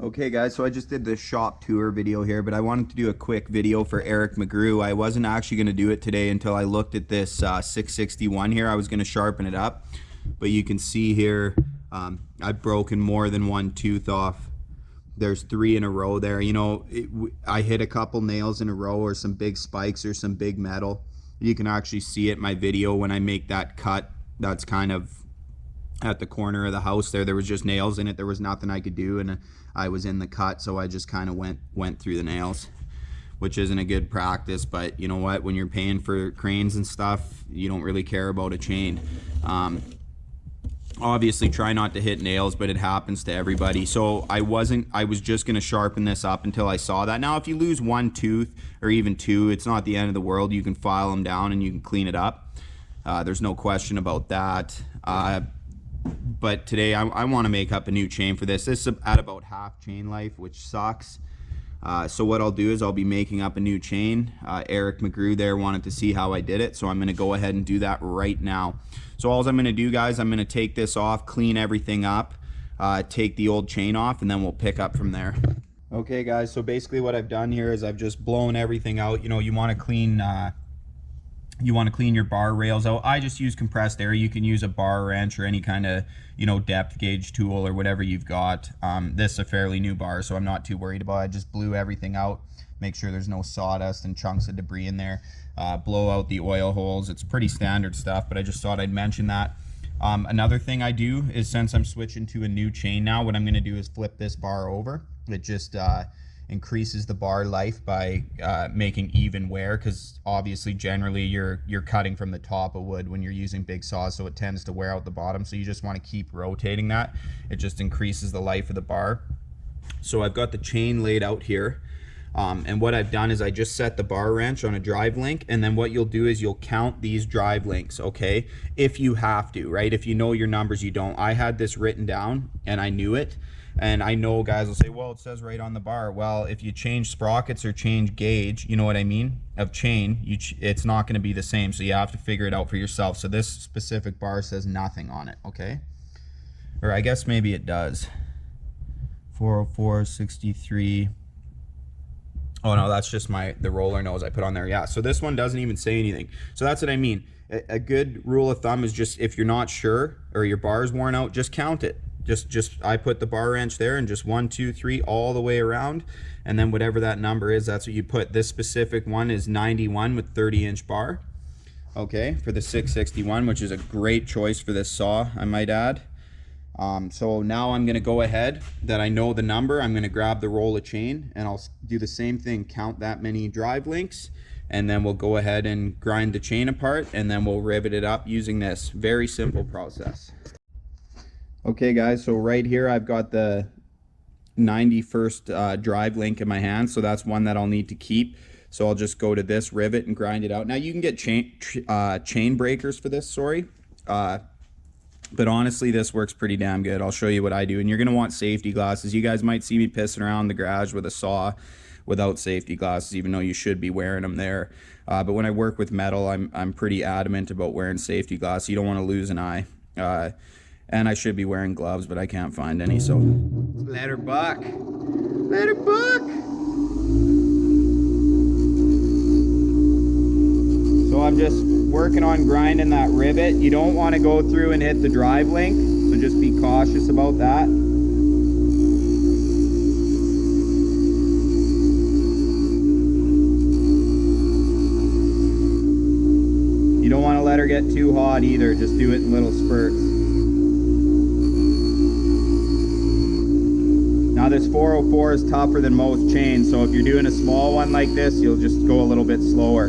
Okay guys, so I just did the shop tour video here, but I wanted to do a quick video for Eric McGrew. I wasn't actually going to do it today until I looked at this 661 here. I was going to sharpen it up, but you can see here I've broken more than one tooth off. There's 3 in a row there. You know, I hit a couple nails in a row or some big spikes or some big metal. You can actually see it in my video when I make that cut. That's kind of at the corner of the house there. There was just nails in it. There was nothing I could do, and I was in the cut, so I just kind of went through the nails, which isn't a good practice. But you know what, when you're paying for cranes and stuff, you don't really care about a chain. Obviously try not to hit nails, but it happens to everybody. So I was just going to sharpen this up until I saw that. Now if you lose one tooth or even 2, it's not the end of the world. You can file them down and you can clean it up. There's no question about that. But today I want to make up a new chain for this. This is at about half chain life, which sucks. So what I'll do is I'll be making up a new chain. Eric McGrew there wanted to see how I did it, so I'm going to go ahead and do that right now. So all I'm going to do, guys, I'm going to take this off, clean everything up, take the old chain off, and then we'll pick up from there. Okay guys, so basically what I've done here is I've just blown everything out. You know, you want to clean your bar rails out. I just use compressed air. You can use a bar wrench or any kind of, you know, depth gauge tool or whatever you've got. This is a fairly new bar, so I'm not too worried about it. I just blew everything out, make sure there's no sawdust and chunks of debris in there. Blow out the oil holes. It's pretty standard stuff, but I just thought I'd mention that. Another thing I do is, since I'm switching to a new chain now, what I'm going to do is flip this bar over. It just increases the bar life by making even wear, because obviously generally you're cutting from the top of wood when you're using big saws, so it tends to wear out the bottom. So you just want to keep rotating that. It just increases the life of the bar. So I've got the chain laid out here, and what I've done is I just set the bar wrench on a drive link, and then what you'll do is you'll count these drive links, okay, if you have to, right? If you know your numbers, you don't. I had this written down and I knew it. And I know guys will say, well, it says right on the bar. Well, if you change sprockets or change gauge, you know what I mean, of chain, it's not going to be the same. So you have to figure it out for yourself. So this specific bar says nothing on it, okay? Or I guess maybe it does. 404, 63. Oh no, that's just the roller nose I put on there. Yeah, so this one doesn't even say anything. So that's what I mean. A good rule of thumb is just, if you're not sure or your bar is worn out, just count it. Just I put the bar wrench there and just 1, 2, 3 all the way around, and then whatever that number is, that's what you put. This specific one is 91 with 30-inch bar, okay, for the 661, which is a great choice for this saw, I might add. So now I'm gonna go ahead, that I know the number, I'm gonna grab the roll of chain and I'll do the same thing, count that many drive links, and then we'll go ahead and grind the chain apart, and then we'll rivet it up using this. Very simple process. Okay guys, so right here I've got the 91st drive link in my hand, so that's one that I'll need to keep. So I'll just go to this rivet and grind it out. Now you can get chain breakers for this, but honestly this works pretty damn good. I'll show you what I do, and you're going to want safety glasses. You guys might see me pissing around the garage with a saw without safety glasses, even though you should be wearing them there. But when I work with metal, I'm pretty adamant about wearing safety glasses. You don't want to lose an eye. And I should be wearing gloves, but I can't find any, so let her buck. Let her buck. So I'm just working on grinding that rivet. You don't want to go through and hit the drive link, so just be cautious about that. You don't want to let her get too hot either. Just do it in little spurts. Now this 404 is tougher than most chains, so if you're doing a small one like this, you'll just go a little bit slower.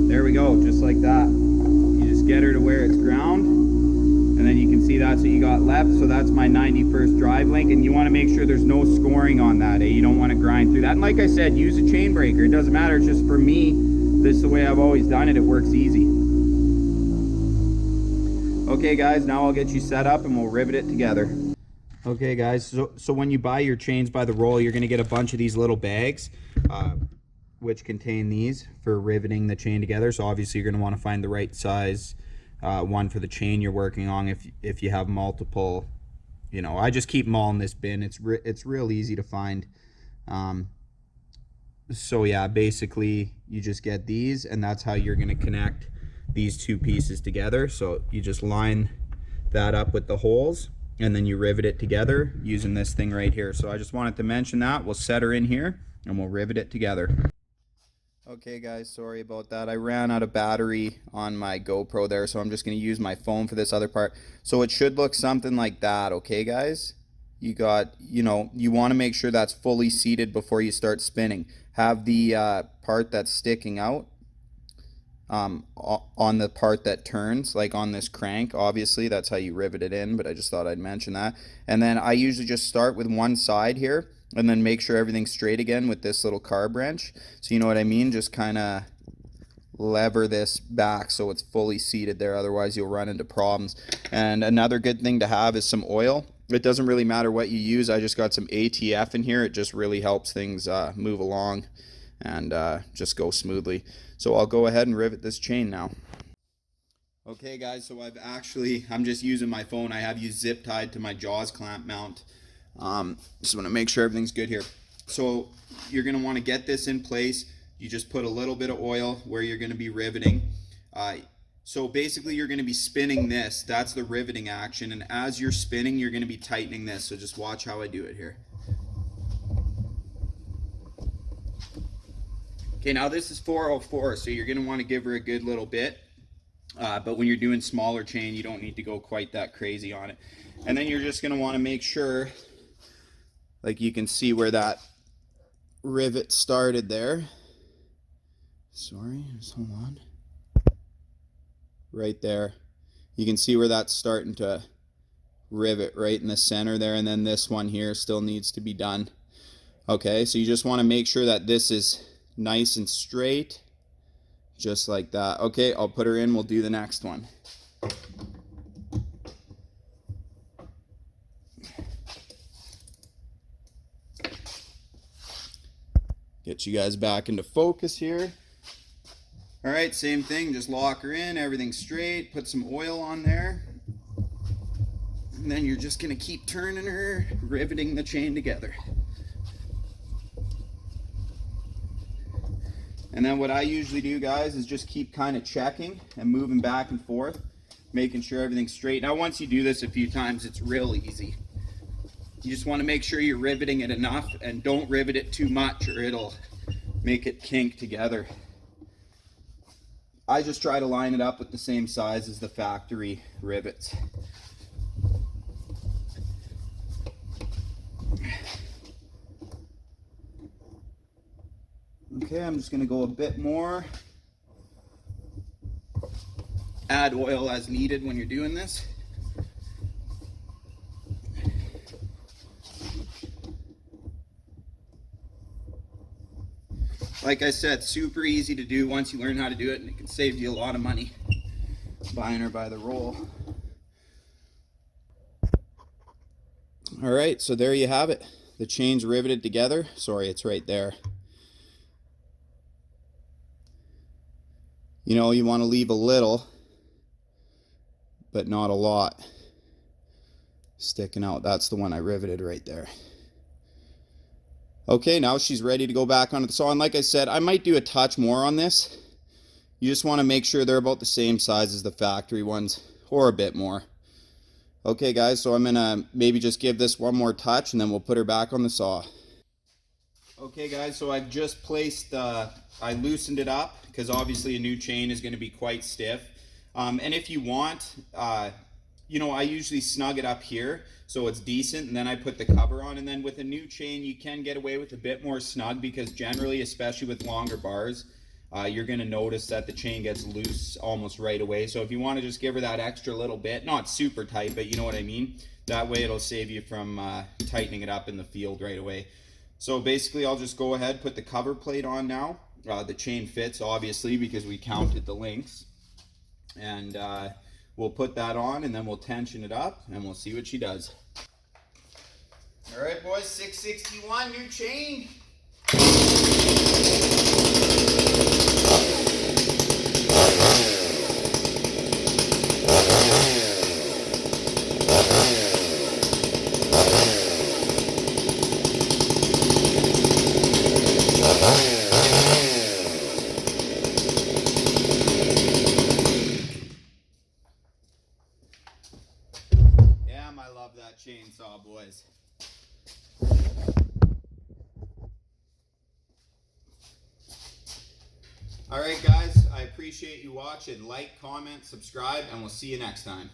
There we go, just like that. You just get her to where it's ground, and then you can see that's what you got left. So that's my 91st drive link, and you want to make sure there's no scoring on that. You don't want to grind through that. And like I said, use a chain breaker. It doesn't matter. It's just, for me, this is the way I've always done it. It works easy. Okay guys, now I'll get you set up and we'll rivet it together. Okay guys, so when you buy your chains by the roll, you're going to get a bunch of these little bags, which contain these for riveting the chain together. So obviously you're going to want to find the right size one for the chain you're working on. If you have multiple, you know, I just keep them all in this bin. It's real easy to find. So yeah, basically you just get these, and that's how you're going to connect these two pieces together. So you just line that up with the holes, and then you rivet it together using this thing right here. So I just wanted to mention that. We'll set her in here and we'll rivet it together. Okay guys, sorry about that. I ran out of battery on my GoPro there, so I'm just going to use my phone for this other part. So it should look something like that, okay guys? You got, you know, you want to make sure that's fully seated before you start spinning. Have the part that's sticking out on the part that turns, like on this crank. Obviously that's how you rivet it in, but I just thought I'd mention that. And then I usually just start with one side here and then make sure everything's straight again with this little carb wrench. So you know what I mean, just kind of lever this back so it's fully seated there, otherwise you'll run into problems. And another good thing to have is some oil. It doesn't really matter what you use. I just got some ATF in here. It just really helps things move along and just go smoothly. So I'll go ahead and rivet this chain now. Okay guys, so I'm just using my phone. I have you zip tied to my jaws clamp mount. Just want to make sure everything's good here. So you're going to want to get this in place. You just put a little bit of oil where you're going to be riveting. So basically you're going to be spinning this. That's the riveting action. And as you're spinning, you're going to be tightening this. So just watch how I do it here. Okay, now this is 404, so you're going to want to give her a good little bit. But when you're doing smaller chain, you don't need to go quite that crazy on it. And then you're just going to want to make sure, like you can see where that rivet started there. Sorry, just hold on. Right there. You can see where that's starting to rivet right in the center there, and then this one here still needs to be done. Okay, so you just want to make sure that this is nice and straight, just like that. Okay, I'll put her in, we'll do the next one. Get you guys back into focus here. All right, same thing, just lock her in, everything's straight, put some oil on there. And then you're just gonna keep turning her, riveting the chain together. And then what I usually do, guys, is just keep kind of checking and moving back and forth, making sure everything's straight. Now, once you do this a few times, it's real easy. You just want to make sure you're riveting it enough, and don't rivet it too much or it'll make it kink together. I just try to line it up with the same size as the factory rivets. Okay, I'm just going to go a bit more. Add oil as needed when you're doing this. Like I said, super easy to do once you learn how to do it, and it can save you a lot of money buying her by the roll. All right, so there you have it. The chain's riveted together. Sorry, it's right there. You know, you want to leave a little, but not a lot sticking out. That's the one I riveted right there. Okay, now she's ready to go back onto the saw. And like I said, I might do a touch more on this. You just want to make sure they're about the same size as the factory ones, or a bit more. Okay guys, so I'm gonna maybe just give this one more touch and then we'll put her back on the saw. Okay guys, so I've just placed, I loosened it up because obviously a new chain is going to be quite stiff. And if you want, you know, I usually snug it up here so it's decent, and then I put the cover on. And then with a new chain, you can get away with a bit more snug, because generally, especially with longer bars, you're going to notice that the chain gets loose almost right away. So if you want to just give her that extra little bit, not super tight, but you know what I mean, that way it'll save you from tightening it up in the field right away. So basically, I'll just go ahead, put the cover plate on now. The chain fits, obviously, because we counted the links. And we'll put that on, and then we'll tension it up, and we'll see what she does. All right, boys, 661, new chain. Damn, I love that chainsaw, boys. All right, guys, I appreciate you watching. Like, comment, subscribe, and we'll see you next time.